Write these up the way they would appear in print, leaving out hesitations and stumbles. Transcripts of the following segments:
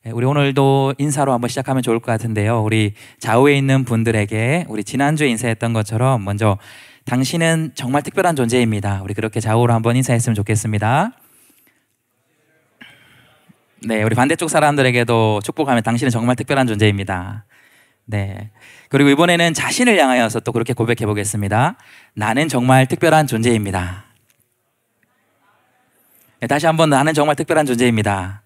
우리 오늘도 인사로 한번 시작하면 좋을 것 같은데요. 우리 좌우에 있는 분들에게 우리 지난주에 인사했던 것처럼 먼저 당신은 정말 특별한 존재입니다. 우리 그렇게 좌우로 한번 인사했으면 좋겠습니다. 네, 우리 반대쪽 사람들에게도 축복하면 당신은 정말 특별한 존재입니다. 네. 그리고 이번에는 자신을 향하여서 또 그렇게 고백해 보겠습니다. 나는 정말 특별한 존재입니다. 네, 다시 한번 나는 정말 특별한 존재입니다.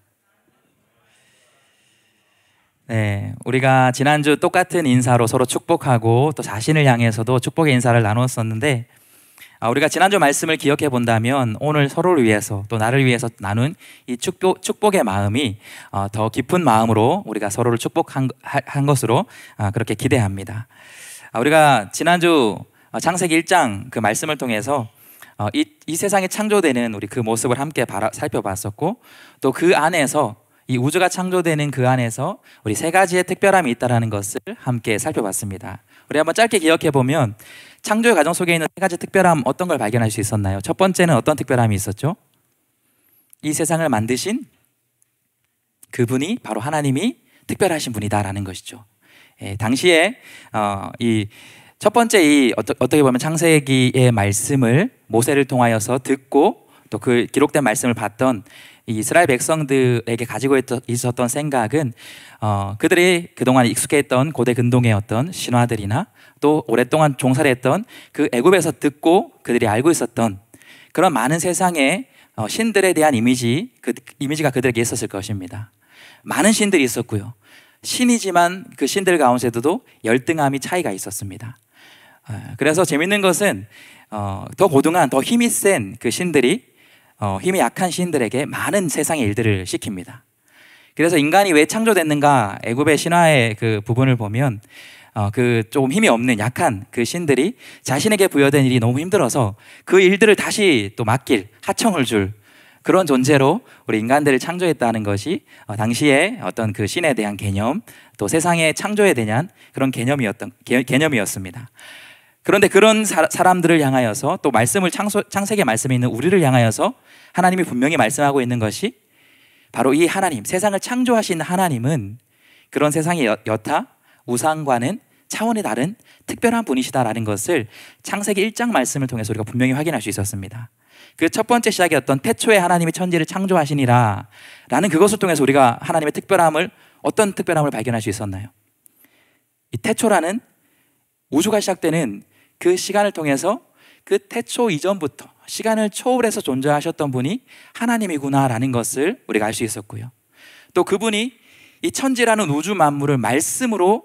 네, 우리가 지난주 똑같은 인사로 서로 축복하고 또 자신을 향해서도 축복의 인사를 나누었었는데 우리가 지난주 말씀을 기억해 본다면 오늘 서로를 위해서 또 나를 위해서 나눈 이 축복의 마음이 더 깊은 마음으로 우리가 서로를 축복한 것으로 그렇게 기대합니다. 우리가 지난주 창세기 1장 그 말씀을 통해서 이 세상에 창조되는 우리 그 모습을 함께 살펴봤었고 또 그 안에서 이 우주가 창조되는 그 안에서 우리 세 가지의 특별함이 있다는 것을 함께 살펴봤습니다. 우리 한번 짧게 기억해 보면 창조의 과정 속에 있는 세 가지 특별함 어떤 걸 발견할 수 있었나요? 첫 번째는 어떤 특별함이 있었죠? 이 세상을 만드신 그분이 바로 하나님이 특별하신 분이다라는 것이죠. 당시에 이 첫 번째 어떻게 보면 창세기의 말씀을 모세를 통하여서 듣고 또 그 기록된 말씀을 봤던 이 이스라엘 백성들에게 가지고 있었던 생각은 그들이 그동안 익숙했던 고대 근동의 어떤 신화들이나 또 오랫동안 종살이 했던 그 애굽에서 듣고 그들이 알고 있었던 그런 많은 세상의 신들에 대한 이미지가 그들에게 있었을 것입니다. 많은 신들이 있었고요. 신이지만 그 신들 가운데서도 열등함이 차이가 있었습니다. 그래서 재밌는 것은 더 고등한 더 힘이 센 그 신들이 힘이 약한 신들에게 많은 세상의 일들을 시킵니다. 그래서 인간이 왜 창조됐는가 애굽의 신화의 그 부분을 보면 그 조금 힘이 없는 약한 그 신들이 자신에게 부여된 일이 너무 힘들어서 그 일들을 다시 또 맡길 하청을 줄 그런 존재로 우리 인간들을 창조했다는 것이 당시에 어떤 그 신에 대한 개념 또 세상의 창조에 대한 그런 개념이었습니다. 그런데 그런 사람들을 향하여서 또 말씀을 창세기 말씀에 있는 우리를 향하여서 하나님이 분명히 말씀하고 있는 것이 바로 이 하나님, 세상을 창조하신 하나님은 그런 세상의 여타, 우상과는 차원이 다른 특별한 분이시다라는 것을 창세기 1장 말씀을 통해서 우리가 분명히 확인할 수 있었습니다. 그 첫 번째 시작이었던 태초에 하나님이 천지를 창조하시니라 라는 그것을 통해서 우리가 하나님의 어떤 특별함을 발견할 수 있었나요? 이 태초라는 우주가 시작되는 그 시간을 통해서 그 태초 이전부터 시간을 초월해서 존재하셨던 분이 하나님이구나라는 것을 우리가 알 수 있었고요. 또 그분이 이 천지라는 우주 만물을 말씀으로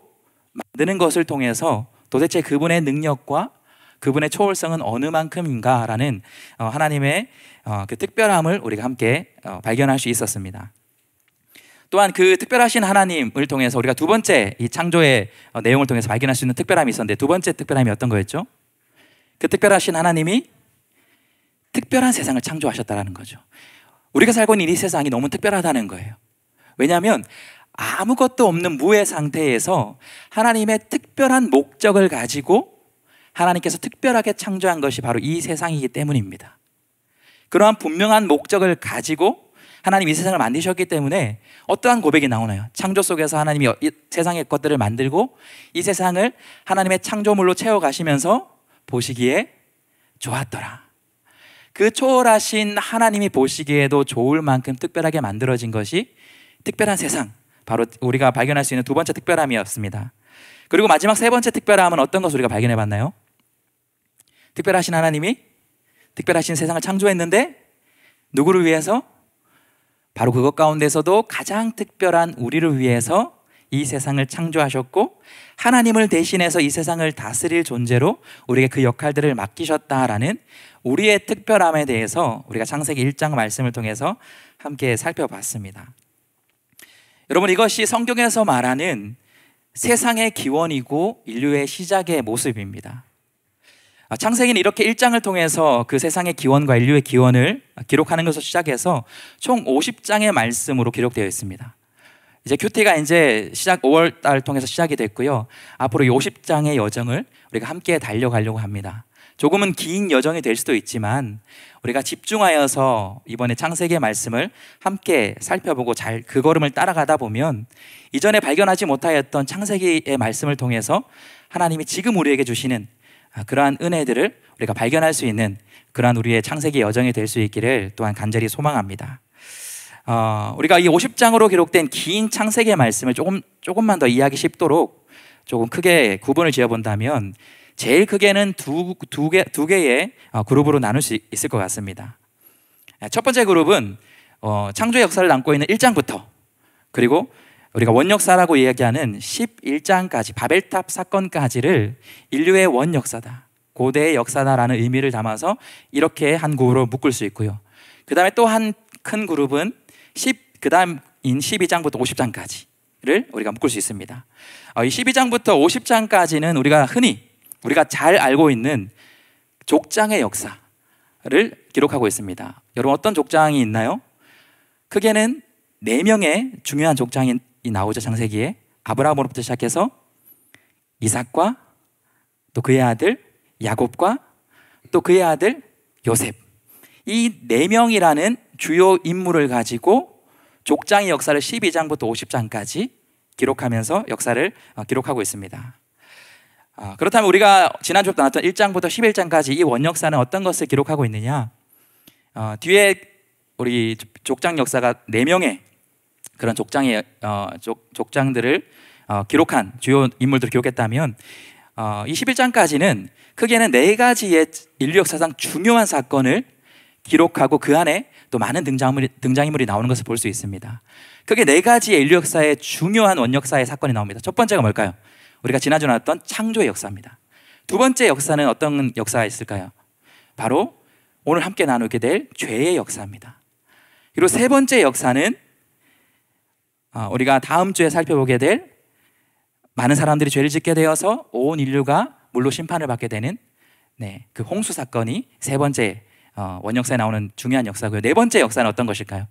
만드는 것을 통해서 도대체 그분의 능력과 그분의 초월성은 어느 만큼인가라는 하나님의 그 특별함을 우리가 함께 발견할 수 있었습니다. 또한 그 특별하신 하나님을 통해서 우리가 두 번째 이 창조의 내용을 통해서 발견할 수 있는 특별함이 있었는데 두 번째 특별함이 어떤 거였죠? 그 특별하신 하나님이 특별한 세상을 창조하셨다는 거죠. 우리가 살고 있는 이 세상이 너무 특별하다는 거예요. 왜냐하면 아무것도 없는 무의 상태에서 하나님의 특별한 목적을 가지고 하나님께서 특별하게 창조한 것이 바로 이 세상이기 때문입니다. 그러한 분명한 목적을 가지고 하나님이 이 세상을 만드셨기 때문에 어떠한 고백이 나오나요? 창조 속에서 하나님이 이 세상의 것들을 만들고 이 세상을 하나님의 창조물로 채워가시면서 보시기에 좋았더라. 그 초월하신 하나님이 보시기에도 좋을 만큼 특별하게 만들어진 것이 특별한 세상, 바로 우리가 발견할 수 있는 두 번째 특별함이었습니다. 그리고 마지막 세 번째 특별함은 어떤 것을 우리가 발견해 봤나요? 특별하신 하나님이 특별하신 세상을 창조했는데 누구를 위해서? 바로 그것 가운데서도 가장 특별한 우리를 위해서 이 세상을 창조하셨고 하나님을 대신해서 이 세상을 다스릴 존재로 우리에게 그 역할들을 맡기셨다라는 우리의 특별함에 대해서 우리가 창세기 1장 말씀을 통해서 함께 살펴봤습니다. 여러분, 이것이 성경에서 말하는 세상의 기원이고 인류의 시작의 모습입니다. 창세기는 이렇게 1장을 통해서 그 세상의 기원과 인류의 기원을 기록하는 것을 시작해서 총 50장의 말씀으로 기록되어 있습니다. 이제 큐티가 이제 5월 달 통해서 시작이 됐고요. 앞으로 이 50장의 여정을 우리가 함께 달려가려고 합니다. 조금은 긴 여정이 될 수도 있지만 우리가 집중하여서 이번에 창세기의 말씀을 함께 살펴보고 잘 그 걸음을 따라가다 보면 이전에 발견하지 못하였던 창세기의 말씀을 통해서 하나님이 지금 우리에게 주시는 그러한 은혜들을 우리가 발견할 수 있는 그러한 우리의 창세기 여정이 될 수 있기를 또한 간절히 소망합니다. 우리가 이 50장으로 기록된 긴 창세기의 말씀을 조금만 더 이해하기 쉽도록 조금 크게 구분을 지어본다면 제일 크게는 두 개의 그룹으로 나눌 수 있을 것 같습니다. 첫 번째 그룹은 창조의 역사를 담고 있는 1장부터 그리고 우리가 원역사라고 이야기하는 11장까지 바벨탑 사건까지를 인류의 원역사다, 고대의 역사다라는 의미를 담아서 이렇게 한 그룹으로 묶을 수 있고요. 그 다음에 또 한 큰 그룹은 그 다음인 12장부터 50장까지를 우리가 묶을 수 있습니다. 이 12장부터 50장까지는 우리가 잘 알고 있는 족장의 역사를 기록하고 있습니다. 여러분 어떤 족장이 있나요? 크게는 4명의 중요한 족장이 나오죠. 창세기에 아브라함으로부터 시작해서 이삭과 또 그의 아들 야곱과 또 그의 아들 요셉, 이 4명이라는 주요 인물을 가지고 족장의 역사를 12장부터 50장까지 기록하면서 역사를 기록하고 있습니다. 그렇다면 우리가 지난주에 나눴던 1장부터 11장까지 이 원역사는 어떤 것을 기록하고 있느냐? 뒤에 우리 족장 역사가 4명의 그런 족장들을 기록한 주요 인물들을 기록했다면 이 11장까지는 크게는 4가지의 인류 역사상 중요한 사건을 기록하고 그 안에 또 많은 등장인물이 나오는 것을 볼 수 있습니다. 크게 4가지의 인류 역사의 중요한 원역사의 사건이 나옵니다. 첫 번째가 뭘까요? 우리가 지난주에 나왔던 창조의 역사입니다. 두 번째 역사는 어떤 역사가 있을까요? 바로 오늘 함께 나누게 될 죄의 역사입니다. 그리고 세 번째 역사는 우리가 다음 주에 살펴보게 될 많은 사람들이 죄를 짓게 되어서 온 인류가 물로 심판을 받게 되는 그 홍수 사건이 세 번째 원역사에 나오는 중요한 역사고요. 네 번째 역사는 어떤 것일까요?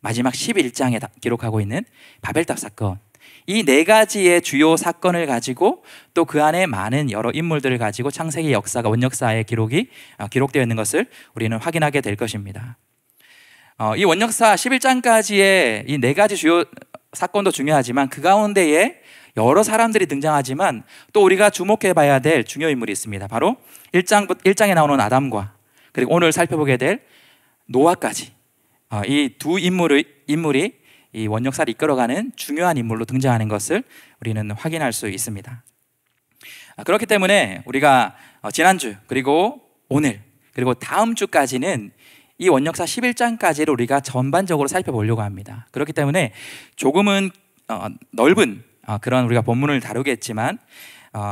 마지막 11장에 기록하고 있는 바벨탑 사건. 이 4가지의 주요 사건을 가지고 또 그 안에 많은 여러 인물들을 가지고 창세기 역사가 원역사의 기록이 기록되어 있는 것을 우리는 확인하게 될 것입니다. 이 원역사 11장까지의 이 4가지 주요 사건도 중요하지만 그 가운데에 여러 사람들이 등장하지만 또 우리가 주목해 봐야 될 중요 인물이 있습니다. 바로 1장에 나오는 아담과 그리고 오늘 살펴보게 될 노아까지 이 두 인물이 이 원역사를 이끌어가는 중요한 인물로 등장하는 것을 우리는 확인할 수 있습니다. 그렇기 때문에 우리가 지난주 그리고 오늘 그리고 다음 주까지는 이 원역사 11장까지를 우리가 전반적으로 살펴보려고 합니다. 그렇기 때문에 조금은 넓은 그런 우리가 본문을 다루겠지만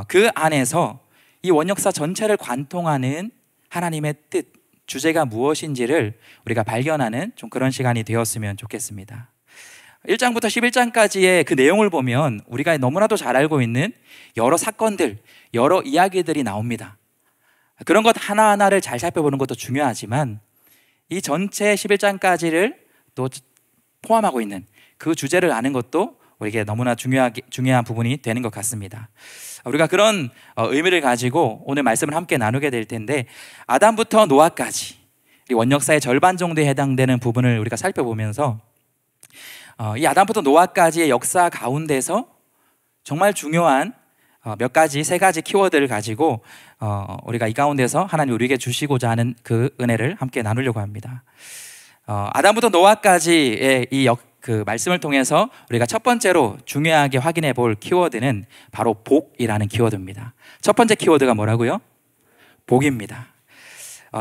그 안에서 이 원역사 전체를 관통하는 하나님의 뜻, 주제가 무엇인지를 우리가 발견하는 좀 그런 시간이 되었으면 좋겠습니다. 1장부터 11장까지의 그 내용을 보면 우리가 너무나도 잘 알고 있는 여러 사건들, 여러 이야기들이 나옵니다. 그런 것 하나하나를 잘 살펴보는 것도 중요하지만 이 전체 11장까지를 또 포함하고 있는 그 주제를 아는 것도 우리에게 너무나 중요한 부분이 되는 것 같습니다. 우리가 그런 의미를 가지고 오늘 말씀을 함께 나누게 될 텐데 아담부터 노아까지 이 원역사의 절반 정도에 해당되는 부분을 우리가 살펴보면서 이 아담부터 노아까지의 역사 가운데서 정말 중요한 세 가지 키워드를 가지고 우리가 이 가운데서 하나님 우리에게 주시고자 하는 그 은혜를 함께 나누려고 합니다. 아담부터 노아까지의 그 말씀을 통해서 우리가 첫 번째로 중요하게 확인해 볼 키워드는 바로 복이라는 키워드입니다. 첫 번째 키워드가 뭐라고요? 복입니다.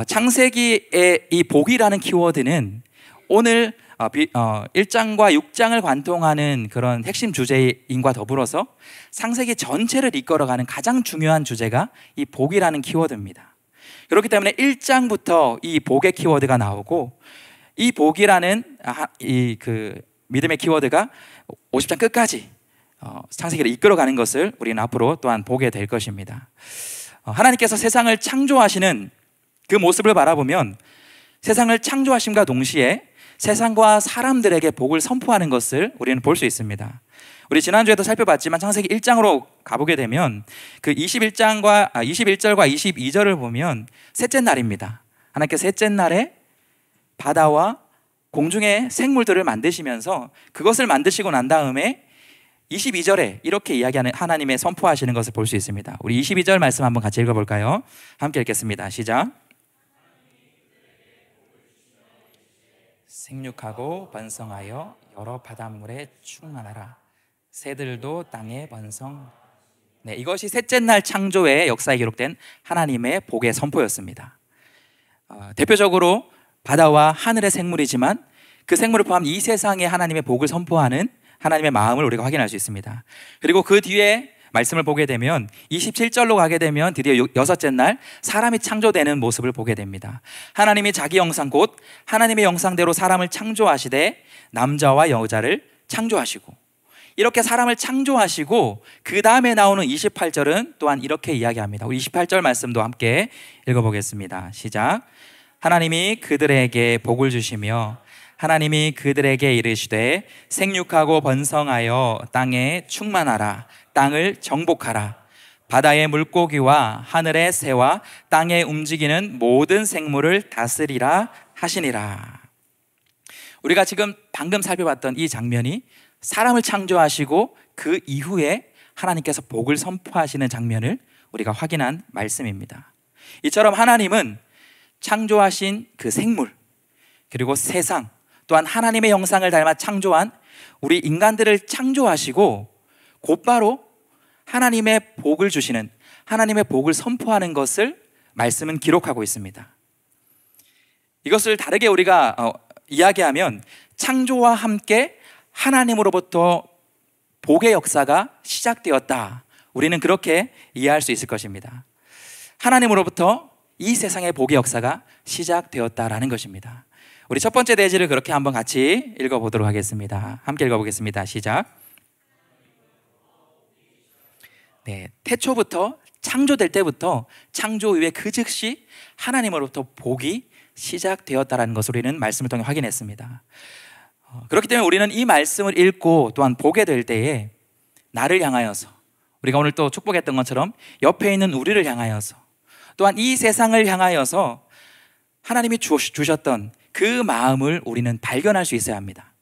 창세기의 이 복이라는 키워드는 오늘 1장과 6장을 관통하는 그런 핵심 주제인과 더불어서 창세기 전체를 이끌어가는 가장 중요한 주제가 이 복이라는 키워드입니다. 그렇기 때문에 1장부터 이 복의 키워드가 나오고 이 복이라는 그 믿음의 키워드가 50장 끝까지 창세기를 이끌어가는 것을 우리는 앞으로 또한 보게 될 것입니다. 하나님께서 세상을 창조하시는 그 모습을 바라보면 세상을 창조하심과 동시에 세상과 사람들에게 복을 선포하는 것을 우리는 볼 수 있습니다. 우리 지난주에도 살펴봤지만 창세기 1장으로 가보게 되면 그 21절과 22절을 보면 셋째 날입니다. 하나님께서 셋째 날에 바다와 공중의 생물들을 만드시면서 그것을 만드시고 난 다음에 22절에 이렇게 이야기하는 하나님의 선포하시는 것을 볼 수 있습니다. 우리 22절 말씀 한번 같이 읽어볼까요? 함께 읽겠습니다. 시작. 생육하고 번성하여 여러 바닷물에 충만하라. 새들도 땅에 번성. 네, 이것이 셋째 날 창조의 역사에 기록된 하나님의 복의 선포였습니다. 대표적으로 바다와 하늘의 생물이지만 그 생물을 포함한 이 세상에 하나님의 복을 선포하는 하나님의 마음을 우리가 확인할 수 있습니다. 그리고 그 뒤에 말씀을 보게 되면 27절로 가게 되면 드디어 여섯째 날 사람이 창조되는 모습을 보게 됩니다. 하나님이 자기 형상 곧 하나님의 형상대로 사람을 창조하시되 남자와 여자를 창조하시고, 이렇게 사람을 창조하시고 그 다음에 나오는 28절은 또한 이렇게 이야기합니다. 우리 28절 말씀도 함께 읽어보겠습니다. 시작. 하나님이 그들에게 복을 주시며 하나님이 그들에게 이르시되 생육하고 번성하여 땅에 충만하라. 땅을 정복하라. 바다의 물고기와 하늘의 새와 땅에 움직이는 모든 생물을 다스리라 하시니라. 우리가 지금 방금 살펴봤던 이 장면이 사람을 창조하시고 그 이후에 하나님께서 복을 선포하시는 장면을 우리가 확인한 말씀입니다. 이처럼 하나님은 창조하신 그 생물, 그리고 세상, 또한 하나님의 형상을 닮아 창조한 우리 인간들을 창조하시고 곧바로 하나님의 복을 주시는, 하나님의 복을 선포하는 것을 말씀은 기록하고 있습니다. 이것을 다르게 우리가 이야기하면 창조와 함께 하나님으로부터 복의 역사가 시작되었다. 우리는 그렇게 이해할 수 있을 것입니다. 하나님으로부터 이 세상의 복의 역사가 시작되었다라는 것입니다. 우리 첫 번째 대지를 그렇게 한번 같이 읽어보도록 하겠습니다. 함께 읽어보겠습니다. 시작. 네, 태초부터 창조될 때부터 창조 이후에 그 즉시 하나님으로부터 복이 시작되었다라는 것을 우리는 말씀을 통해 확인했습니다. 그렇기 때문에 우리는 이 말씀을 읽고 또한 보게 될 때에 나를 향하여서, 우리가 오늘 또 축복했던 것처럼 옆에 있는 우리를 향하여서, 또한 이 세상을 향하여서 하나님이 주셨던 그 마음을 우리는 발견할 수 있어야 합니다.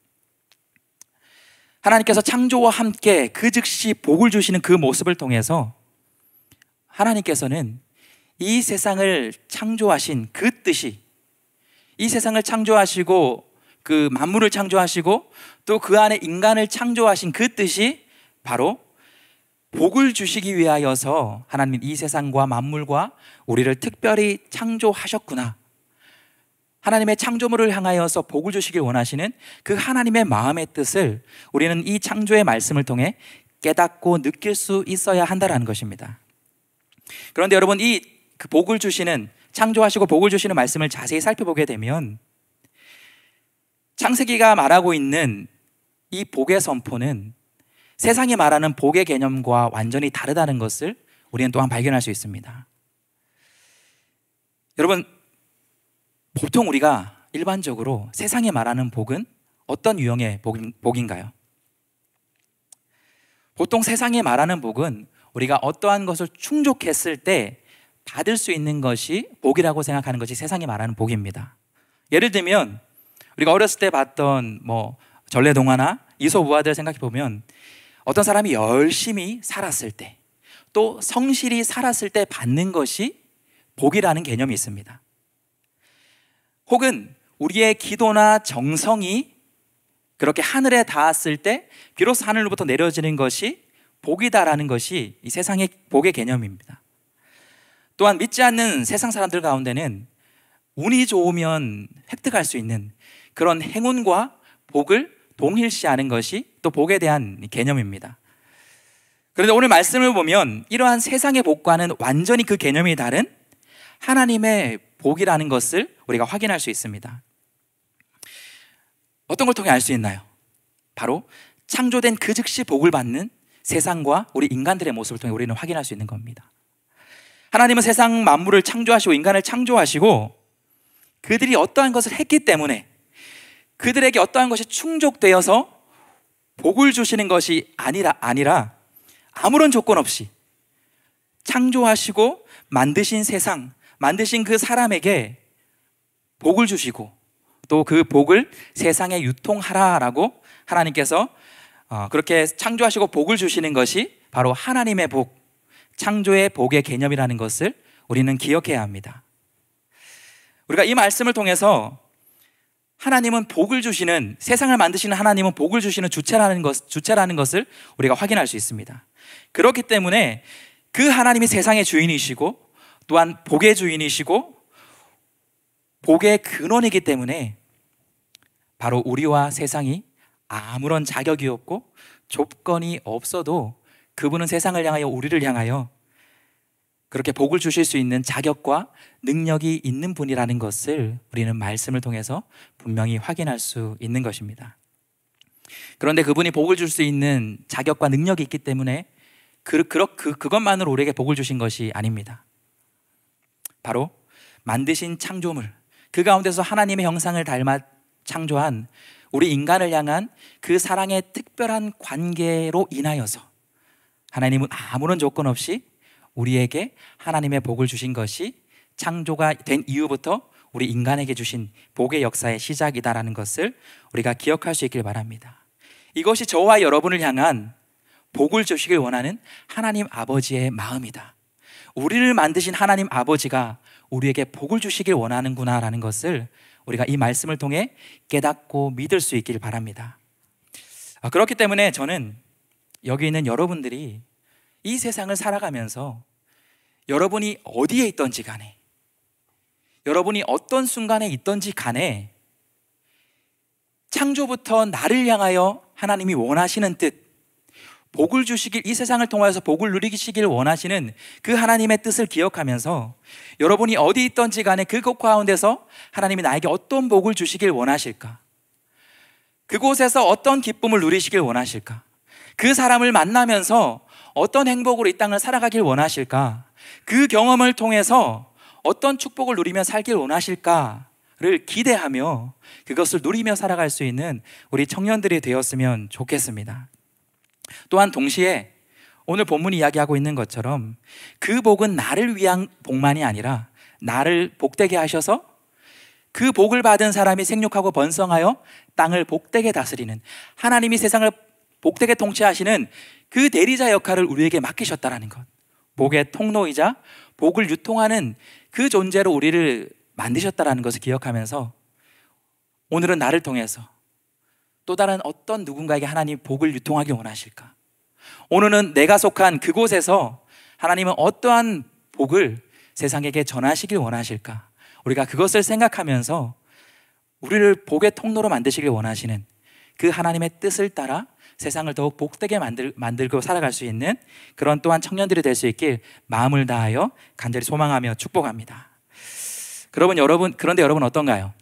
하나님께서 창조와 함께 그 즉시 복을 주시는 그 모습을 통해서 하나님께서는 이 세상을 창조하신 그 뜻이, 이 세상을 창조하시고 그 만물을 창조하시고 또 그 안에 인간을 창조하신 그 뜻이 바로 복을 주시기 위하여서 하나님 이 세상과 만물과 우리를 특별히 창조하셨구나. 하나님의 창조물을 향하여서 복을 주시길 원하시는 그 하나님의 마음의 뜻을 우리는 이 창조의 말씀을 통해 깨닫고 느낄 수 있어야 한다는 것입니다. 그런데 여러분, 이 그 복을 주시는, 창조하시고 복을 주시는 말씀을 자세히 살펴보게 되면 창세기가 말하고 있는 이 복의 선포는 세상이 말하는 복의 개념과 완전히 다르다는 것을 우리는 또한 발견할 수 있습니다. 여러분, 보통 우리가 일반적으로 세상에 말하는 복은 어떤 유형의 복인가요? 보통 세상에 말하는 복은 우리가 어떠한 것을 충족했을 때 받을 수 있는 것이 복이라고 생각하는 것이 세상에 말하는 복입니다. 예를 들면 우리가 어렸을 때 봤던 전래동화나 이솝우화들 생각해 보면 어떤 사람이 열심히 살았을 때, 또 성실히 살았을 때 받는 것이 복이라는 개념이 있습니다. 혹은 우리의 기도나 정성이 그렇게 하늘에 닿았을 때 비로소 하늘로부터 내려지는 것이 복이다라는 것이 이 세상의 복의 개념입니다. 또한 믿지 않는 세상 사람들 가운데는 운이 좋으면 획득할 수 있는 그런 행운과 복을 동일시하는 것이 또 복에 대한 개념입니다. 그런데 오늘 말씀을 보면 이러한 세상의 복과는 완전히 그 개념이 다른 하나님의 복이라는 것을 우리가 확인할 수 있습니다. 어떤 걸 통해 알 수 있나요? 바로 창조된 그 즉시 복을 받는 세상과 우리 인간들의 모습을 통해 우리는 확인할 수 있는 겁니다. 하나님은 세상 만물을 창조하시고 인간을 창조하시고 그들이 어떠한 것을 했기 때문에 그들에게 어떠한 것이 충족되어서 복을 주시는 것이 아니라 아무런 조건 없이 창조하시고 만드신 세상, 만드신 그 사람에게 복을 주시고 또 그 복을 세상에 유통하라라고 하나님께서 그렇게 창조하시고 복을 주시는 것이 바로 하나님의 복, 창조의 복의 개념이라는 것을 우리는 기억해야 합니다. 우리가 이 말씀을 통해서 하나님은 복을 주시는, 세상을 만드시는 하나님은 복을 주시는 주체라는 것을 우리가 확인할 수 있습니다. 그렇기 때문에 그 하나님이 세상의 주인이시고 또한 복의 주인이시고 복의 근원이기 때문에 바로 우리와 세상이 아무런 자격이 없고 조건이 없어도 그분은 세상을 향하여, 우리를 향하여 그렇게 복을 주실 수 있는 자격과 능력이 있는 분이라는 것을 우리는 말씀을 통해서 분명히 확인할 수 있는 것입니다. 그런데 그분이 복을 줄 수 있는 자격과 능력이 있기 때문에 그것만으로 우리에게 복을 주신 것이 아닙니다. 바로 만드신 창조물, 그 가운데서 하나님의 형상을 닮아 창조한 우리 인간을 향한 그 사랑의 특별한 관계로 인하여서 하나님은 아무런 조건 없이 우리에게 하나님의 복을 주신 것이 창조가 된 이후부터 우리 인간에게 주신 복의 역사의 시작이다라는 것을 우리가 기억할 수 있길 바랍니다. 이것이 저와 여러분을 향한 복을 주시길 원하는 하나님 아버지의 마음이다. 우리를 만드신 하나님 아버지가 우리에게 복을 주시길 원하는구나라는 것을 우리가 이 말씀을 통해 깨닫고 믿을 수 있길 바랍니다. 그렇기 때문에 저는 여기 있는 여러분들이 이 세상을 살아가면서 여러분이 어디에 있던지 간에, 여러분이 어떤 순간에 있던지 간에 창조부터 나를 향하여 하나님이 원하시는 뜻, 복을 주시길, 이 세상을 통하여서 복을 누리시길 원하시는 그 하나님의 뜻을 기억하면서 여러분이 어디 있던지 간에 그곳 가운데서 하나님이 나에게 어떤 복을 주시길 원하실까? 그곳에서 어떤 기쁨을 누리시길 원하실까? 그 사람을 만나면서 어떤 행복으로 이 땅을 살아가길 원하실까? 그 경험을 통해서 어떤 축복을 누리며 살길 원하실까를 기대하며 그것을 누리며 살아갈 수 있는 우리 청년들이 되었으면 좋겠습니다. 또한 동시에 오늘 본문이 이야기하고 있는 것처럼 그 복은 나를 위한 복만이 아니라 나를 복되게 하셔서 그 복을 받은 사람이 생육하고 번성하여 땅을 복되게 다스리는, 하나님이 세상을 복되게 통치하시는 그 대리자 역할을 우리에게 맡기셨다라는 것, 복의 통로이자 복을 유통하는 그 존재로 우리를 만드셨다라는 것을 기억하면서 오늘은 나를 통해서 또 다른 어떤 누군가에게 하나님 복을 유통하길 원하실까? 오늘은 내가 속한 그곳에서 하나님은 어떠한 복을 세상에게 전하시길 원하실까? 우리가 그것을 생각하면서 우리를 복의 통로로 만드시길 원하시는 그 하나님의 뜻을 따라 세상을 더욱 복되게 만들고 살아갈 수 있는 그런 또한 청년들이 될 수 있길 마음을 다하여 간절히 소망하며 축복합니다. 그런데 여러분 어떤가요?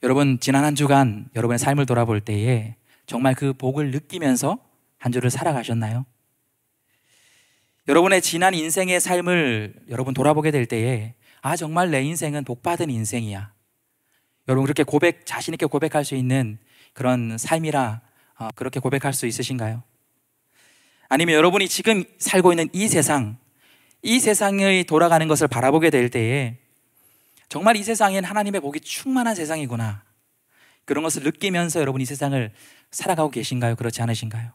여러분 지난 한 주간 여러분의 삶을 돌아볼 때에 정말 그 복을 느끼면서 한 주를 살아가셨나요? 여러분의 지난 인생의 삶을 여러분 돌아보게 될 때에 정말 내 인생은 복받은 인생이야, 여러분 그렇게 자신 있게 고백할 수 있는 그런 삶이라 그렇게 고백할 수 있으신가요? 아니면 여러분이 지금 살고 있는 이 세상이 돌아가는 것을 바라보게 될 때에 정말 이 세상엔 하나님의 복이 충만한 세상이구나, 그런 것을 느끼면서 여러분 이 세상을 살아가고 계신가요? 그렇지 않으신가요?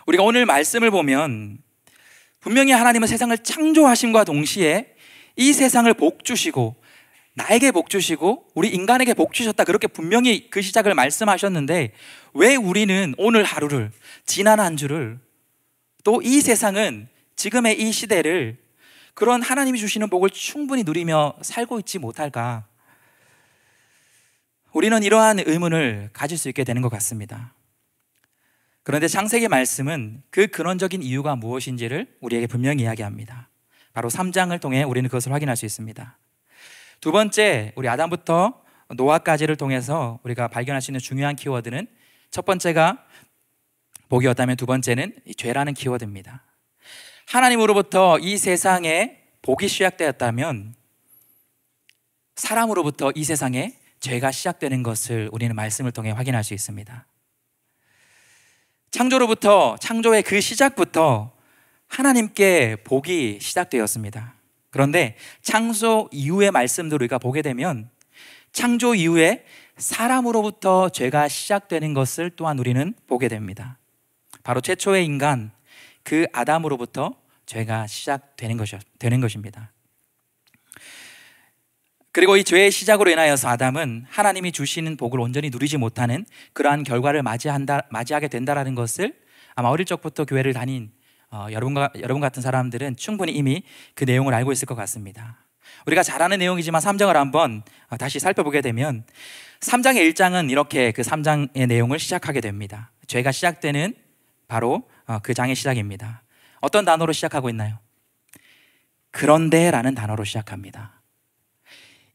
우리가 오늘 말씀을 보면 분명히 하나님은 세상을 창조하심과 동시에 이 세상을 복 주시고 나에게 복 주시고 우리 인간에게 복 주셨다, 그렇게 분명히 그 시작을 말씀하셨는데 왜 우리는 오늘 하루를, 지난 한 주를, 또 이 세상은 지금의 이 시대를 그런 하나님이 주시는 복을 충분히 누리며 살고 있지 못할까? 우리는 이러한 의문을 가질 수 있게 되는 것 같습니다. 그런데 창세기 말씀은 그 근원적인 이유가 무엇인지를 우리에게 분명히 이야기합니다. 바로 3장을 통해 우리는 그것을 확인할 수 있습니다. 두 번째, 우리 아담부터 노아까지를 통해서 우리가 발견할 수 있는 중요한 키워드는, 첫 번째가 복이었다면 두 번째는 죄라는 키워드입니다. 하나님으로부터 이 세상에 복이 시작되었다면 사람으로부터 이 세상에 죄가 시작되는 것을 우리는 말씀을 통해 확인할 수 있습니다. 창조의 그 시작부터 하나님께 복이 시작되었습니다. 그런데 창조 이후의 말씀도 우리가 보게 되면 창조 이후에 사람으로부터 죄가 시작되는 것을 또한 우리는 보게 됩니다. 바로 최초의 인간, 그 아담으로부터 죄가 시작되는 것입니다. 그리고 이 죄의 시작으로 인하여서 아담은 하나님이 주시는 복을 온전히 누리지 못하는 그러한 결과를 맞이하게 된다는 것을 아마 어릴 적부터 교회를 다닌 여러분 같은 사람들은 충분히 이미 그 내용을 알고 있을 것 같습니다. 우리가 잘 아는 내용이지만 3장을 한번 다시 살펴보게 되면 3장의 1장은 이렇게 그 3장의 내용을 시작하게 됩니다. 죄가 시작되는 바로 그 장의 시작입니다. 어떤 단어로 시작하고 있나요? 그런데라는 단어로 시작합니다.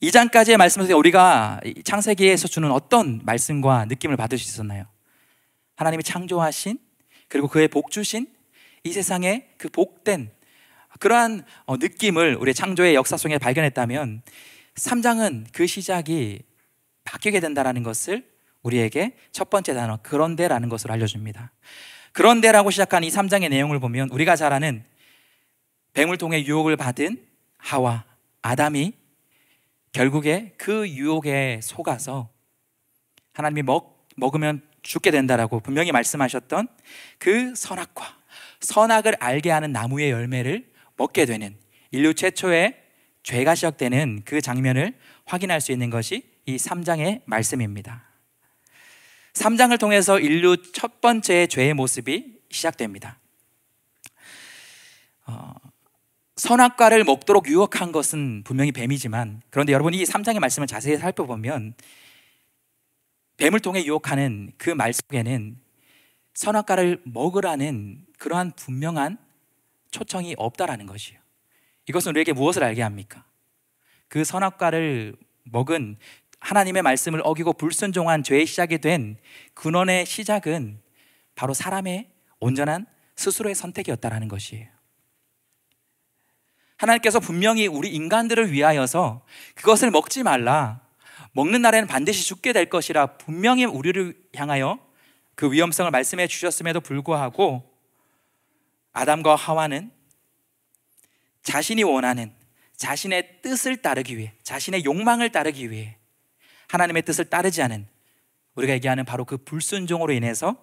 2장까지의 말씀에서 우리가 창세기에서 주는 어떤 말씀과 느낌을 받을 수 있었나요? 하나님이 창조하신, 그리고 그의 복 주신 이 세상의 그 복된 그러한 느낌을 우리의 창조의 역사 속에 발견했다면 3장은 그 시작이 바뀌게 된다는 것을 우리에게 첫 번째 단어 그런데라는 것을 알려줍니다. 그런데라고 시작한 이 3장의 내용을 보면 우리가 잘 아는 뱀을 통해 유혹을 받은 하와 아담이 결국에 그 유혹에 속아서 하나님이 먹으면 죽게 된다라고 분명히 말씀하셨던 그 선악을 알게 하는 나무의 열매를 먹게 되는 인류 최초의 죄가 시작되는 그 장면을 확인할 수 있는 것이 이 3장의 말씀입니다. 3장을 통해서 인류 첫 번째 죄의 모습이 시작됩니다. 선악과를 먹도록 유혹한 것은 분명히 뱀이지만, 그런데 여러분이 이 3장의 말씀을 자세히 살펴보면 뱀을 통해 유혹하는 그 말 속에는 선악과를 먹으라는 그러한 분명한 초청이 없다라는 것이에요. 이것은 우리에게 무엇을 알게 합니까? 그 선악과를 먹은 하나님의 말씀을 어기고 불순종한 죄의 시작이 된 근원의 시작은 바로 사람의 온전한 스스로의 선택이었다라는 것이에요. 하나님께서 분명히 우리 인간들을 위하여서 그것을 먹지 말라, 먹는 날에는 반드시 죽게 될 것이라 분명히 우리를 향하여 그 위험성을 말씀해 주셨음에도 불구하고 아담과 하와는 자신이 원하는 자신의 뜻을 따르기 위해, 자신의 욕망을 따르기 위해 하나님의 뜻을 따르지 않은, 우리가 얘기하는 바로 그 불순종으로 인해서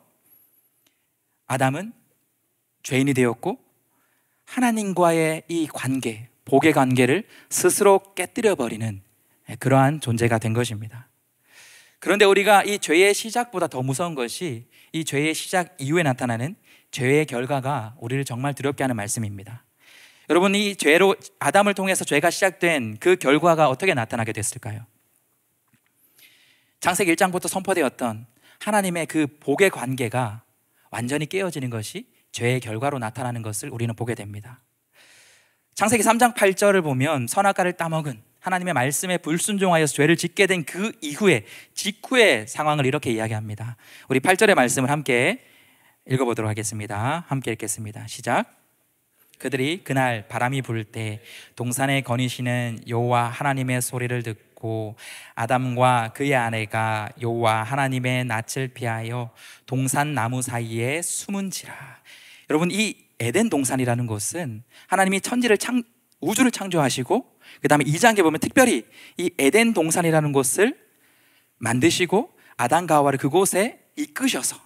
아담은 죄인이 되었고 하나님과의 이 관계, 복의 관계를 스스로 깨뜨려버리는 그러한 존재가 된 것입니다. 그런데 우리가 이 죄의 시작보다 더 무서운 것이 이 죄의 시작 이후에 나타나는 죄의 결과가 우리를 정말 두렵게 하는 말씀입니다. 여러분, 이 죄로 아담을 통해서 죄가 시작된 그 결과가 어떻게 나타나게 됐을까요? 창세기 1장부터 선포되었던 하나님의 그 복의 관계가 완전히 깨어지는 것이 죄의 결과로 나타나는 것을 우리는 보게 됩니다. 창세기 3장 8절을 보면 선악과를 따먹은 하나님의 말씀에 불순종하여서 죄를 짓게 된 그 직후의 상황을 이렇게 이야기합니다. 우리 8절의 말씀을 함께 읽어보도록 하겠습니다. 함께 읽겠습니다. 시작. 그들이 그날 바람이 불 때 동산에 거니시는 여호와 하나님의 소리를 듣고 아담과 그의 아내가 여호와 하나님의 낯을 피하여 동산 나무 사이에 숨은지라. 여러분, 이 에덴 동산이라는 곳은 하나님이 우주를 창조하시고 그 다음에 2장에 보면 특별히 이 에덴 동산이라는 곳을 만드시고 아담과 하와를 그곳에 이끄셔서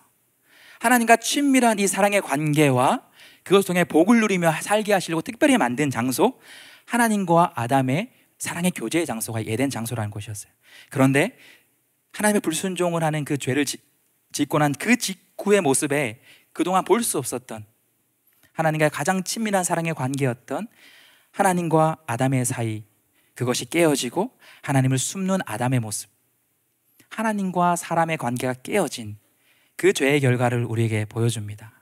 하나님과 친밀한 이 사랑의 관계와 그것을 통해 복을 누리며 살게 하시려고 특별히 만든 장소, 하나님과 아담의 사랑의 교제의 장소가 에덴 장소라는 곳이었어요. 그런데 하나님의 불순종을 하는 그 죄를 짓고 난 그 직후의 모습에 그동안 볼 수 없었던 하나님과 가장 친밀한 사랑의 관계였던 하나님과 아담의 사이, 그것이 깨어지고 하나님을 숨는 아담의 모습, 하나님과 사람의 관계가 깨어진 그 죄의 결과를 우리에게 보여줍니다.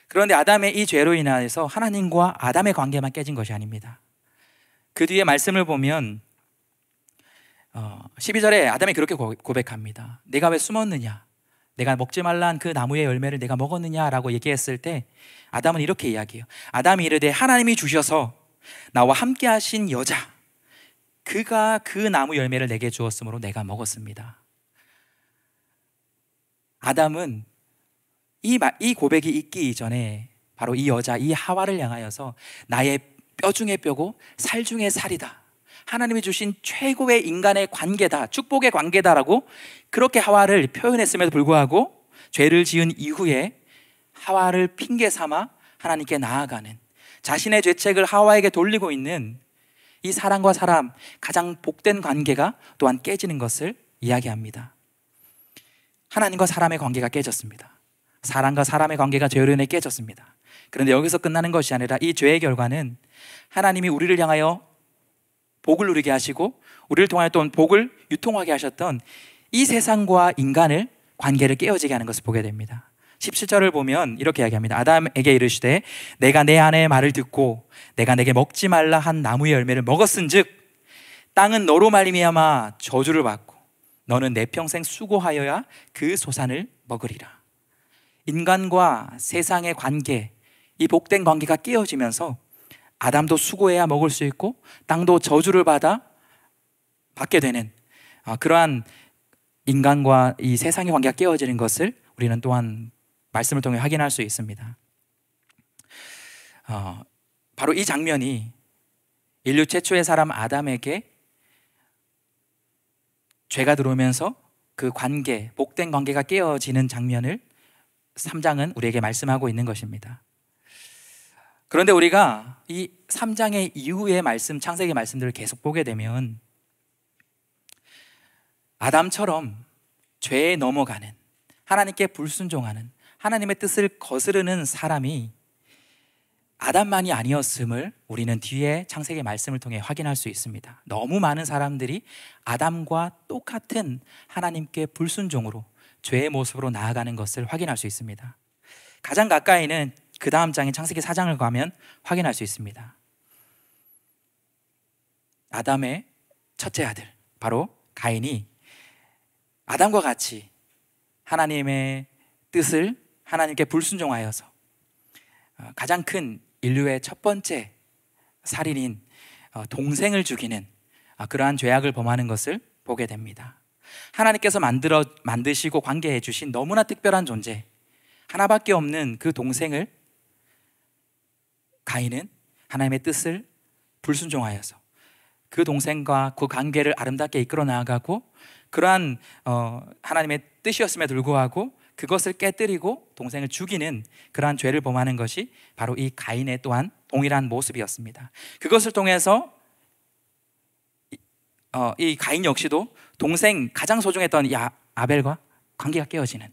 그런데 아담의 이 죄로 인해서 하나님과 아담의 관계만 깨진 것이 아닙니다. 그 뒤에 말씀을 보면 12절에 아담이 그렇게 고백합니다. 내가 왜 숨었느냐? 내가 먹지 말란 그 나무의 열매를 내가 먹었느냐라고 얘기했을 때 아담은 이렇게 이야기해요. 아담이 이르되 하나님이 주셔서 나와 함께 하신 여자, 그가 그 나무 열매를 내게 주었으므로 내가 먹었습니다. 아담은 이 고백이 있기 이전에 바로 이 여자, 이 하와를 향하여서 나의 뼈 중에 뼈고 살 중에 살이다, 하나님이 주신 최고의 인간의 관계다, 축복의 관계다라고 그렇게 하와를 표현했음에도 불구하고 죄를 지은 이후에 하와를 핑계 삼아 하나님께 나아가는, 자신의 죄책을 하와에게 돌리고 있는 이 사람과 사람, 가장 복된 관계가 또한 깨지는 것을 이야기합니다. 하나님과 사람의 관계가 깨졌습니다. 사람과 사람의 관계가 죄로 인해 깨졌습니다. 그런데 여기서 끝나는 것이 아니라 이 죄의 결과는 하나님이 우리를 향하여 복을 누리게 하시고 우리를 통하여 또 복을 유통하게 하셨던 이 세상과 인간을 관계를 깨어지게 하는 것을 보게 됩니다. 17절을 보면 이렇게 이야기합니다. 아담에게 이르시되 내가 내 아내의 말을 듣고 내가 내게 먹지 말라 한 나무의 열매를 먹었은즉 땅은 너로 말미암아 저주를 받고 너는 내 평생 수고하여야 그 소산을 먹으리라. 인간과 세상의 관계, 이 복된 관계가 깨어지면서 아담도 수고해야 먹을 수 있고 땅도 저주를 받게 되는 그러한 인간과 이 세상의 관계가 깨어지는 것을 우리는 또한 말씀을 통해 확인할 수 있습니다. 바로 이 장면이 인류 최초의 사람 아담에게 죄가 들어오면서 그 관계, 복된 관계가 깨어지는 장면을 3장은 우리에게 말씀하고 있는 것입니다. 그런데 우리가 이 3장의 이후의 말씀, 창세기 말씀들을 계속 보게 되면 아담처럼 죄에 넘어가는, 하나님께 불순종하는, 하나님의 뜻을 거스르는 사람이 아담만이 아니었음을 우리는 뒤에 창세기 말씀을 통해 확인할 수 있습니다. 너무 많은 사람들이 아담과 똑같은 하나님께 불순종으로 죄의 모습으로 나아가는 것을 확인할 수 있습니다. 가장 가까이는 그 다음 장인 창세기 4장을 가면 확인할 수 있습니다. 아담의 첫째 아들 바로 가인이 아담과 같이 하나님의 뜻을 하나님께 불순종하여서 가장 큰 인류의 첫 번째 살인인 동생을 죽이는 그러한 죄악을 범하는 것을 보게 됩니다. 하나님께서 만드시고 관계해 주신 너무나 특별한 존재, 하나밖에 없는 그 동생을 가인은 하나님의 뜻을 불순종하여서 그 동생과 그 관계를 아름답게 이끌어 나아가고 그러한 하나님의 뜻이었음에도 불구하고 그것을 깨뜨리고 동생을 죽이는 그러한 죄를 범하는 것이 바로 이 가인의 또한 동일한 모습이었습니다. 그것을 통해서 이 가인 역시도 동생 가장 소중했던 이 아벨과 관계가 깨어지는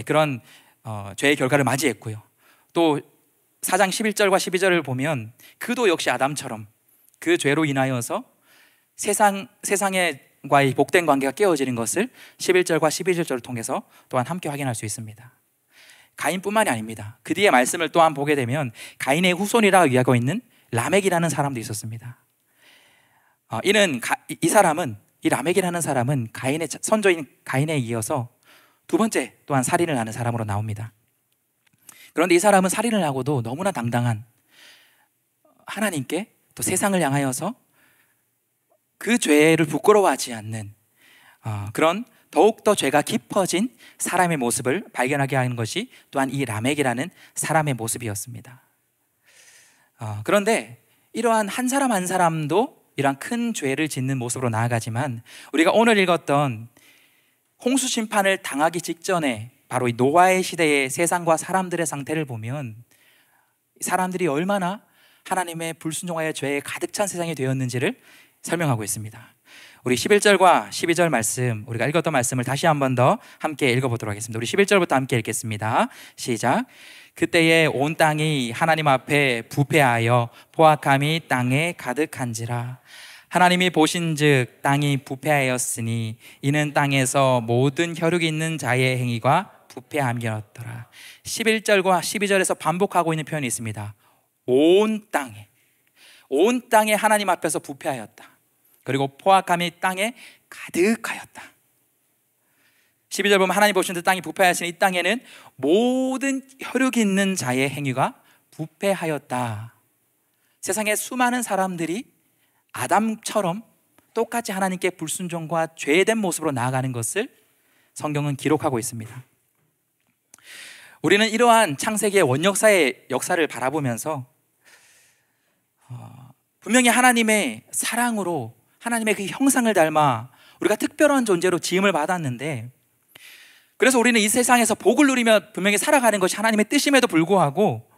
그런 죄의 결과를 맞이했고요. 또 4장 11절과 12절을 보면 그도 역시 아담처럼 그 죄로 인하여서 세상과의 복된 관계가 깨어지는 것을 11절과 12절을 통해서 또한 함께 확인할 수 있습니다. 가인뿐만이 아닙니다. 그 뒤에 말씀을 또한 보게 되면 가인의 후손이라고 이야기하고 있는 라멕이라는 사람도 있었습니다. 이 사람은, 이 라멕이라는 사람은 가인의 선조인 가인에 이어서 두 번째 또한 살인을 하는 사람으로 나옵니다. 그런데 이 사람은 살인을 하고도 너무나 당당한, 하나님께 또 세상을 향하여서 그 죄를 부끄러워하지 않는 그런 더욱더 죄가 깊어진 사람의 모습을 발견하게 하는 것이 또한 이 라멕이라는 사람의 모습이었습니다. 그런데 이러한 한 사람 한 사람도 이러한 큰 죄를 짓는 모습으로 나아가지만 우리가 오늘 읽었던 홍수 심판을 당하기 직전에 바로 이 노아의 시대의 세상과 사람들의 상태를 보면 사람들이 얼마나 하나님의 불순종하여 죄에 가득 찬 세상이 되었는지를 설명하고 있습니다. 우리 11절과 12절 말씀, 우리가 읽었던 말씀을 다시 한 번 더 함께 읽어보도록 하겠습니다. 우리 11절부터 함께 읽겠습니다. 시작. 그때에 온 땅이 하나님 앞에 부패하여 포악함이 땅에 가득한지라. 하나님이 보신즉 땅이 부패하였으니 이는 땅에서 모든 혈육이 있는 자의 행위가 부패함이었더라. 11절과 12절에서 반복하고 있는 표현이 있습니다. 온 땅에 하나님 앞에서 부패하였다. 그리고 포악함이 땅에 가득하였다. 12절 보면 하나님 보시는 땅이 부패하였으니 이 땅에는 모든 혈육이 있는 자의 행위가 부패하였다. 세상에 수많은 사람들이 아담처럼 똑같이 하나님께 불순종과 죄된 모습으로 나아가는 것을 성경은 기록하고 있습니다. 우리는 이러한 창세기의 원역사의 역사를 바라보면서 분명히 하나님의 사랑으로 하나님의 그 형상을 닮아 우리가 특별한 존재로 지음을 받았는데, 그래서 우리는 이 세상에서 복을 누리며 분명히 살아가는 것이 하나님의 뜻임에도 불구하고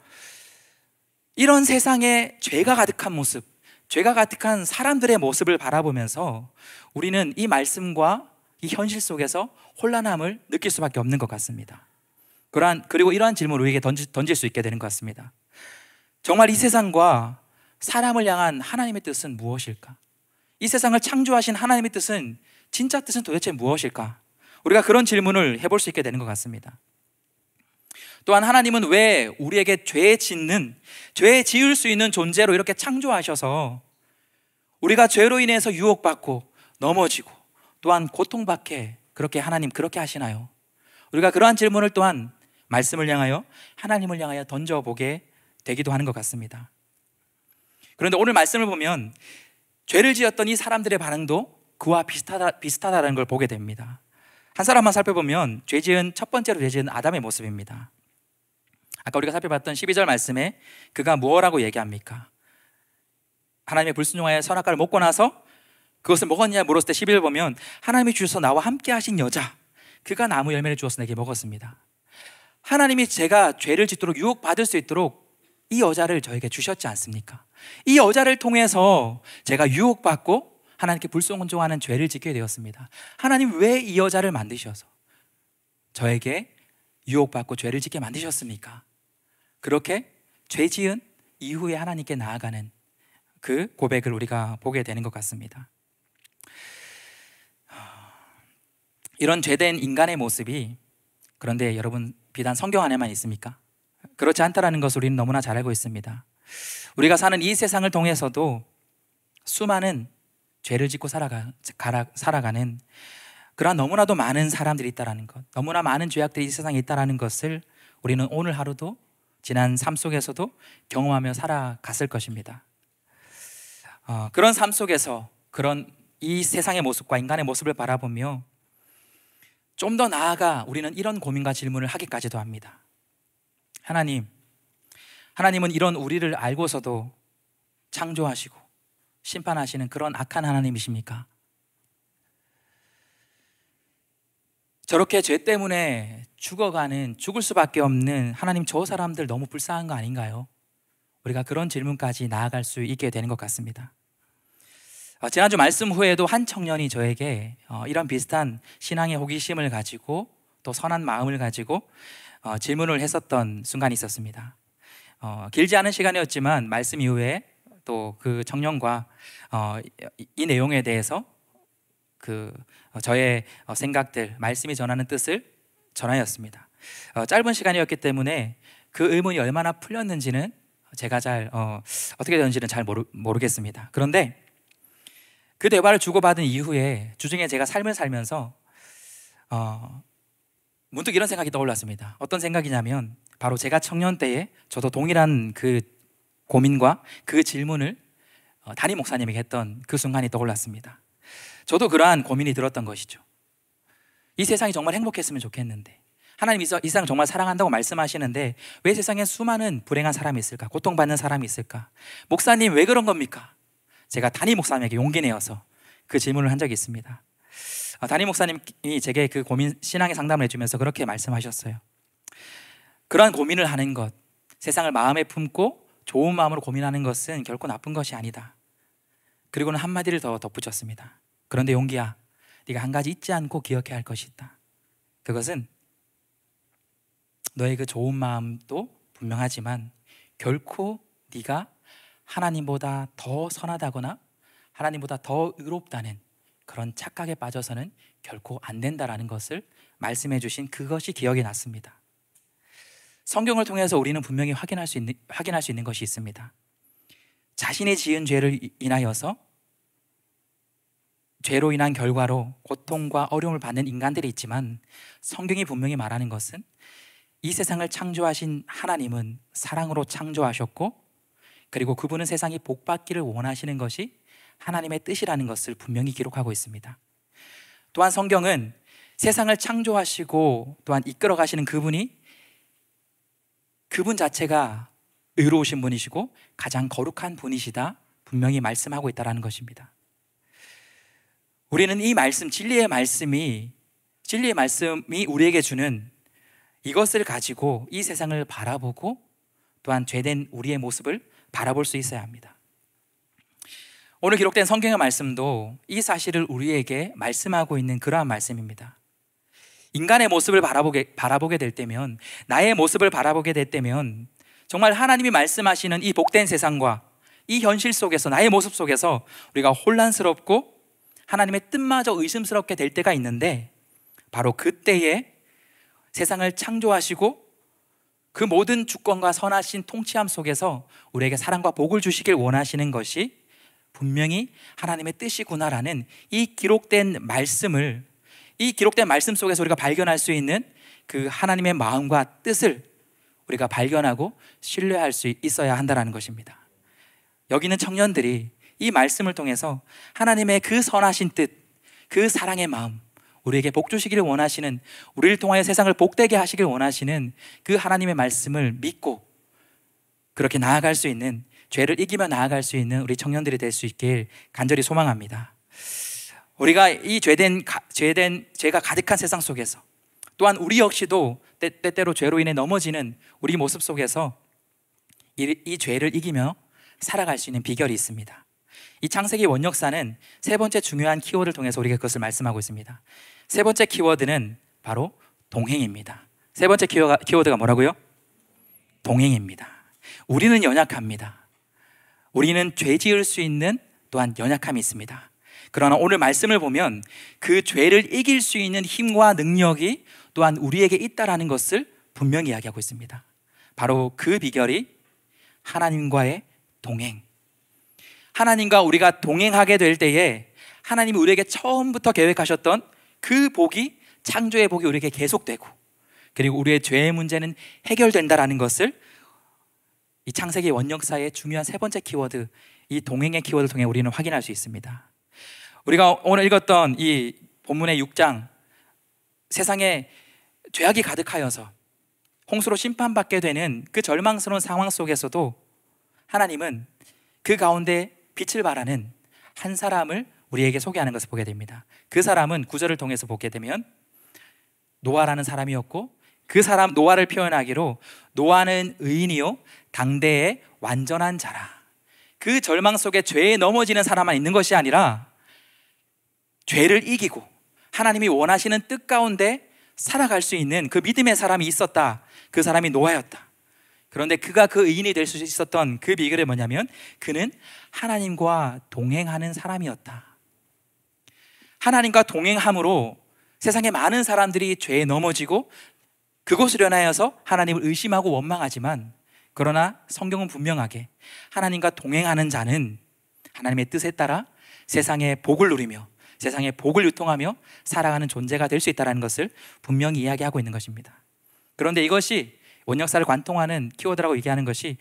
이런 세상에 죄가 가득한 모습, 죄가 가득한 사람들의 모습을 바라보면서 우리는 이 말씀과 이 현실 속에서 혼란함을 느낄 수밖에 없는 것 같습니다. 그리고 이러한 질문을 우리에게 던질 수 있게 되는 것 같습니다. 정말 이 세상과 사람을 향한 하나님의 뜻은 무엇일까? 이 세상을 창조하신 하나님의 뜻은, 진짜 뜻은 도대체 무엇일까? 우리가 그런 질문을 해볼 수 있게 되는 것 같습니다. 또한 하나님은 왜 우리에게 죄 지을 수 있는 존재로 이렇게 창조하셔서 우리가 죄로 인해서 유혹받고 넘어지고 또한 고통받게 그렇게 하나님 그렇게 하시나요? 우리가 그러한 질문을 또한 말씀을 향하여, 하나님을 향하여 던져보게 되기도 하는 것 같습니다. 그런데 오늘 말씀을 보면 죄를 지었던 이 사람들의 반응도 그와 비슷하다는 걸 보게 됩니다. 한 사람만 살펴보면 첫 번째로 죄 지은 아담의 모습입니다. 아까 우리가 살펴봤던 12절 말씀에 그가 무엇라고 얘기합니까? 하나님의 불순종하여 선악과를 먹고 나서 그것을 먹었냐 물었을 때 12절 보면 하나님이 주셔서 나와 함께 하신 여자, 그가 나무 열매를 주어서 내게 먹었습니다. 하나님이 제가 죄를 짓도록 유혹받을 수 있도록 이 여자를 저에게 주셨지 않습니까? 이 여자를 통해서 제가 유혹받고 하나님께 불순종하는 죄를 짓게 되었습니다. 하나님 왜 이 여자를 만드셔서 저에게 유혹받고 죄를 짓게 만드셨습니까? 그렇게 죄 지은 이후에 하나님께 나아가는 그 고백을 우리가 보게 되는 것 같습니다. 이런 죄된 인간의 모습이, 그런데 여러분 비단 성경 안에만 있습니까? 그렇지 않다라는 것을 우리는 너무나 잘 알고 있습니다. 우리가 사는 이 세상을 통해서도 수많은 죄를 짓고 살아가는 그러한 너무나도 많은 사람들이 있다는 것, 너무나 많은 죄악들이 이 세상에 있다는 것을 우리는 오늘 하루도 지난 삶 속에서도 경험하며 살아갔을 것입니다. 그런 삶 속에서 그런 이 세상의 모습과 인간의 모습을 바라보며 좀 더 나아가 우리는 이런 고민과 질문을 하기까지도 합니다. 하나님은 이런 우리를 알고서도 창조하시고 심판하시는 그런 악한 하나님이십니까? 저렇게 죄 때문에 죽을 수밖에 없는 하나님, 저 사람들 너무 불쌍한 거 아닌가요? 우리가 그런 질문까지 나아갈 수 있게 되는 것 같습니다. 지난주 말씀 후에도 한 청년이 저에게 이런 비슷한 신앙의 호기심을 가지고 또 선한 마음을 가지고 질문을 했었던 순간이 있었습니다. 길지 않은 시간이었지만 말씀 이후에 또 그 청년과 이 내용에 대해서 저의 생각들, 말씀이 전하는 뜻을 전하였습니다. 짧은 시간이었기 때문에 그 의문이 얼마나 풀렸는지는 제가 어떻게 되는지는 잘 모르겠습니다. 그런데 그 대화를 주고받은 이후에 주중에 제가 삶을 살면서 문득 이런 생각이 떠올랐습니다. 어떤 생각이냐면 바로 제가 청년 때에 저도 동일한 그 고민과 그 질문을 담임 목사님에게 했던 그 순간이 떠올랐습니다. 저도 그러한 고민이 들었던 것이죠. 이 세상이 정말 행복했으면 좋겠는데, 하나님 이 세상 정말 사랑한다고 말씀하시는데 왜 세상에 수많은 불행한 사람이 있을까? 고통받는 사람이 있을까? 목사님 왜 그런 겁니까? 제가 담임 목사님에게 용기 내어서 그 질문을 한 적이 있습니다. 담임 목사님이 제게 그 고민, 신앙의 상담을 해주면서 그렇게 말씀하셨어요. 그러한 고민을 하는 것, 세상을 마음에 품고 좋은 마음으로 고민하는 것은 결코 나쁜 것이 아니다. 그리고는 한마디를 더 덧붙였습니다. 그런데 용기야, 네가 한 가지 잊지 않고 기억해야 할 것이 있다. 그것은 너의 그 좋은 마음도 분명하지만 결코 네가 하나님보다 더 선하다거나 하나님보다 더 의롭다는 그런 착각에 빠져서는 결코 안 된다라는 것을 말씀해 주신 그것이 기억이 났습니다. 성경을 통해서 우리는 분명히 확인할 수 있는 것이 있습니다. 자신이 지은 죄를 인하여서 죄로 인한 결과로 고통과 어려움을 받는 인간들이 있지만 성경이 분명히 말하는 것은 이 세상을 창조하신 하나님은 사랑으로 창조하셨고 그리고 그분은 세상이 복받기를 원하시는 것이 하나님의 뜻이라는 것을 분명히 기록하고 있습니다. 또한 성경은 세상을 창조하시고 또한 이끌어 가시는 그분이 그분 자체가 의로우신 분이시고 가장 거룩한 분이시다 분명히 말씀하고 있다는 것입니다. 우리는 이 말씀, 진리의 말씀이 우리에게 주는 이것을 가지고 이 세상을 바라보고 또한 죄된 우리의 모습을 바라볼 수 있어야 합니다. 오늘 기록된 성경의 말씀도 이 사실을 우리에게 말씀하고 있는 그러한 말씀입니다. 인간의 모습을 바라보게 될 때면, 나의 모습을 바라보게 될 때면 정말 하나님이 말씀하시는 이 복된 세상과 이 현실 속에서, 나의 모습 속에서 우리가 혼란스럽고 하나님의 뜻마저 의심스럽게 될 때가 있는데, 바로 그때에 세상을 창조하시고 그 모든 주권과 선하신 통치함 속에서 우리에게 사랑과 복을 주시길 원하시는 것이 분명히 하나님의 뜻이구나라는 이 기록된 말씀을, 이 기록된 말씀 속에서 우리가 발견할 수 있는 그 하나님의 마음과 뜻을 우리가 발견하고 신뢰할 수 있어야 한다는 것입니다. 여기 있는 청년들이 이 말씀을 통해서 하나님의 그 선하신 뜻, 그 사랑의 마음, 우리에게 복 주시기를 원하시는, 우리를 통하여 세상을 복되게 하시길 원하시는 그 하나님의 말씀을 믿고 그렇게 나아갈 수 있는, 죄를 이기며 나아갈 수 있는 우리 청년들이 될 수 있길 간절히 소망합니다. 우리가 이 죄가 가득한 세상 속에서, 또한 우리 역시도 때때로 죄로 인해 넘어지는 우리 모습 속에서 이 죄를 이기며 살아갈 수 있는 비결이 있습니다. 이 창세기 원역사는 세 번째 중요한 키워드를 통해서 우리가 그것을 말씀하고 있습니다. 세 번째 키워드는 바로 동행입니다. 세 번째 키워드가 뭐라고요? 동행입니다. 우리는 연약합니다. 우리는 죄 지을 수 있는 또한 연약함이 있습니다. 그러나 오늘 말씀을 보면 그 죄를 이길 수 있는 힘과 능력이 또한 우리에게 있다라는 것을 분명히 이야기하고 있습니다. 바로 그 비결이 하나님과의 동행. 하나님과 우리가 동행하게 될 때에 하나님이 우리에게 처음부터 계획하셨던 그 복이, 창조의 복이 우리에게 계속되고, 그리고 우리의 죄의 문제는 해결된다라는 것을 이 창세기 원역사의 중요한 세 번째 키워드, 이 동행의 키워드를 통해 우리는 확인할 수 있습니다. 우리가 오늘 읽었던 이 본문의 6장, 세상에 죄악이 가득하여서 홍수로 심판받게 되는 그 절망스러운 상황 속에서도 하나님은 그 가운데 빛을 발하는 한 사람을 우리에게 소개하는 것을 보게 됩니다. 그 사람은 9절을 통해서 보게 되면 노아라는 사람이었고, 그 사람 노아를 표현하기로 노아는 의인이요 당대의 완전한 자라. 그 절망 속에 죄에 넘어지는 사람만 있는 것이 아니라 죄를 이기고 하나님이 원하시는 뜻 가운데 살아갈 수 있는 그 믿음의 사람이 있었다. 그 사람이 노아였다. 그런데 그가 그 의인이 될 수 있었던 그 비결이 뭐냐면 그는 하나님과 동행하는 사람이었다. 하나님과 동행함으로 세상에 많은 사람들이 죄에 넘어지고 그것을 인하여서 하나님을 의심하고 원망하지만, 그러나 성경은 분명하게 하나님과 동행하는 자는 하나님의 뜻에 따라 세상의 복을 누리며 세상의 복을 유통하며 살아가는 존재가 될 수 있다는 것을 분명히 이야기하고 있는 것입니다. 그런데 이것이 원역사를 관통하는 키워드라고 얘기하는 것이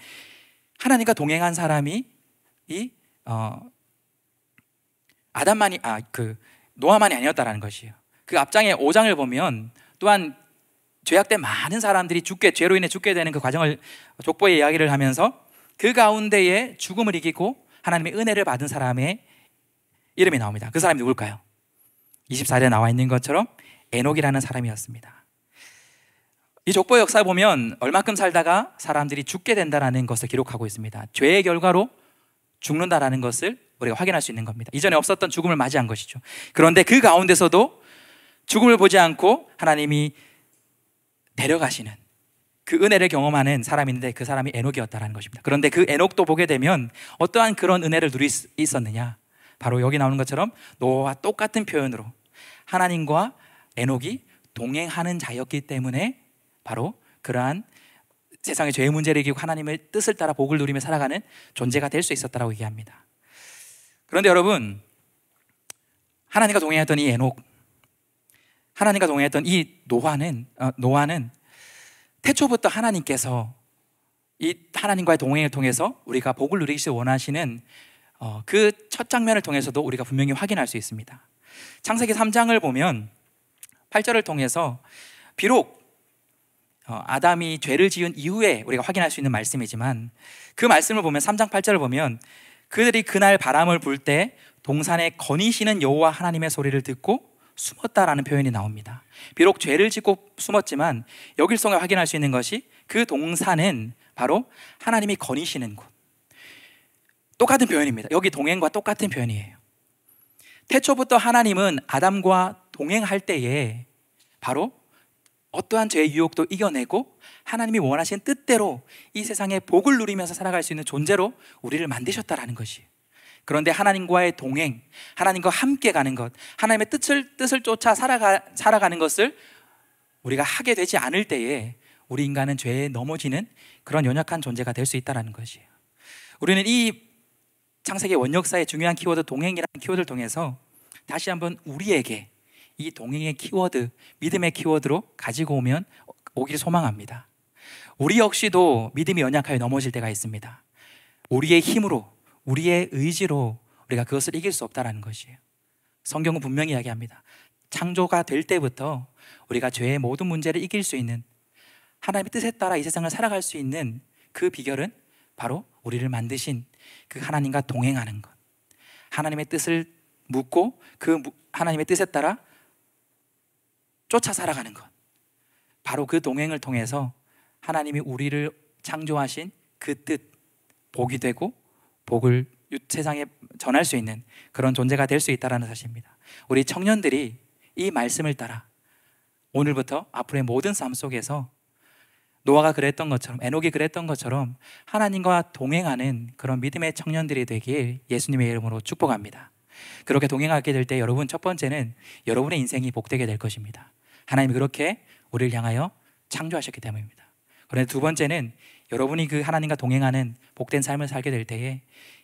하나님과 동행한 사람이 노아만이 아니었다라는 것이에요. 그 앞장의 5장을 보면 또한 죄악된 많은 사람들이 죄로 인해 죽게 되는 그 과정을, 족보의 이야기를 하면서 그 가운데에 죽음을 이기고 하나님의 은혜를 받은 사람의 이름이 나옵니다. 그 사람이 누굴까요? 24절에 나와 있는 것처럼 에녹이라는 사람이었습니다. 이 족보의 역사를 보면 얼마큼 살다가 사람들이 죽게 된다는 것을 기록하고 있습니다. 죄의 결과로 죽는다라는 것을 우리가 확인할 수 있는 겁니다. 이전에 없었던 죽음을 맞이한 것이죠. 그런데 그 가운데서도 죽음을 보지 않고 하나님이 데려가시는 그 은혜를 경험하는 사람이 있는데 그 사람이 에녹이었다는 것입니다. 그런데 그 에녹도 보게 되면 어떠한 그런 은혜를 누릴 수 있었느냐, 바로 여기 나오는 것처럼 노아와 똑같은 표현으로 하나님과 에녹이 동행하는 자였기 때문에 바로 그러한 세상의 죄의 문제를 이기고 하나님의 뜻을 따라 복을 누리며 살아가는 존재가 될 수 있었다고 얘기합니다. 그런데 여러분, 하나님과 동행했던 이 에녹, 하나님과 동행했던 이 노아는 태초부터 하나님께서 이 하나님과의 동행을 통해서 우리가 복을 누리기 원하시는 그 첫 장면을 통해서도 우리가 분명히 확인할 수 있습니다. 창세기 3장을 보면 8절을 통해서 비록 아담이 죄를 지은 이후에 우리가 확인할 수 있는 말씀이지만 그 말씀을 보면 3장 8절을 보면 그들이 그날 바람을 불 때 동산에 거니시는 여호와 하나님의 소리를 듣고 숨었다라는 표현이 나옵니다. 비록 죄를 짓고 숨었지만 여길 속에 확인할 수 있는 것이 그 동산은 바로 하나님이 거니시는 곳. 똑같은 표현입니다. 여기 동행과 똑같은 표현이에요. 태초부터 하나님은 아담과 동행할 때에 바로 어떠한 죄의 유혹도 이겨내고 하나님이 원하신 뜻대로 이 세상에 복을 누리면서 살아갈 수 있는 존재로 우리를 만드셨다라는 것이에요. 그런데 하나님과의 동행, 하나님과 함께 가는 것, 하나님의 뜻을 쫓아 살아가는 것을 우리가 하게 되지 않을 때에 우리 인간은 죄에 넘어지는 그런 연약한 존재가 될 수 있다는 것이에요. 우리는 이 창세기 원역사의 중요한 키워드 동행이라는 키워드를 통해서 다시 한번 우리에게 이 동행의 키워드, 믿음의 키워드로 가지고 오길 소망합니다. 우리 역시도 믿음이 연약하여 넘어질 때가 있습니다. 우리의 힘으로, 우리의 의지로 우리가 그것을 이길 수 없다는 것이에요. 성경은 분명히 이야기합니다. 창조가 될 때부터 우리가 죄의 모든 문제를 이길 수 있는, 하나님의 뜻에 따라 이 세상을 살아갈 수 있는 그 비결은 바로 우리를 만드신 그 하나님과 동행하는 것, 하나님의 뜻을 묻고 그 하나님의 뜻에 따라 쫓아 살아가는 것, 바로 그 동행을 통해서 하나님이 우리를 창조하신 그 뜻, 복이 되고 복을 세상에 전할 수 있는 그런 존재가 될 수 있다는 사실입니다. 우리 청년들이 이 말씀을 따라 오늘부터 앞으로의 모든 삶 속에서 노아가 그랬던 것처럼, 에녹이 그랬던 것처럼 하나님과 동행하는 그런 믿음의 청년들이 되길 예수님의 이름으로 축복합니다. 그렇게 동행하게 될 때 여러분, 첫 번째는 여러분의 인생이 복되게 될 것입니다. 하나님이 그렇게 우리를 향하여 창조하셨기 때문입니다. 그런데 두 번째는 여러분이 그 하나님과 동행하는 복된 삶을 살게 될 때에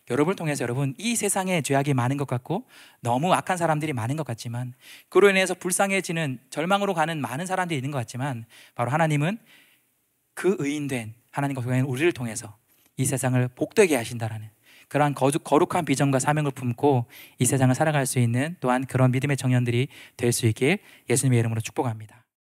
여러분을 통해서 여러분, 이 세상에 죄악이 많은 것 같고 너무 악한 사람들이 많은 것 같지만, 그로 인해서 불쌍해지는, 절망으로 가는 많은 사람들이 있는 것 같지만, 바로 하나님은 그 의인된 하나님과 동행하는 우리를 통해서 이 세상을 복되게 하신다라는 그러한 거룩한 비전과 사명을 품고 이 세상을 살아갈 수 있는 또한 그런 믿음의 청년들이 될 수 있길 예수님의 이름으로 축복합니다.